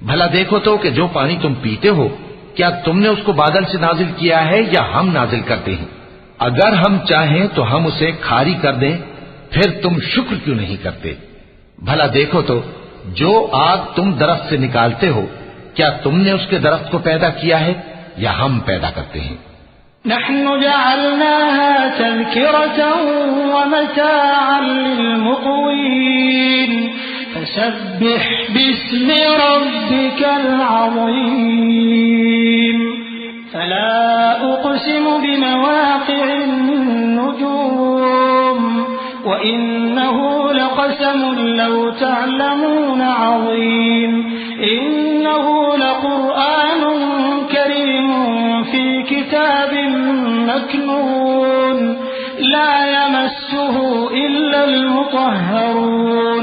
भला देखो तो कि जो पानी तुम पीते हो, क्या तुमने उसको बादल से नाजिल किया है या हम नाजिल करते हैं? अगर हम चाहें तो हम उसे खारी कर दें, फिर तुम शुक्र क्यों नहीं करते? भला देखो तो जो आग तुम दरख्त से निकालते हो, क्या तुमने उसके दरख्त को पैदा किया है या हम पैदा करते हैं? नहनु जअलनाहा तज़किरतन व मताअन लिलमुक़वीन फसब्बिह बिस्मि रब्बिकल अज़ीम फला उक़सिमु बिमवाक़िअन नुजूम व इन्नहु लक़समुन लौ तअलमून अज़ीम इन्नहु लक़ुरआनुन करीमुन फ़ी किताबिन मकनून ला यमस्सुहु इल्लल मुतहहरून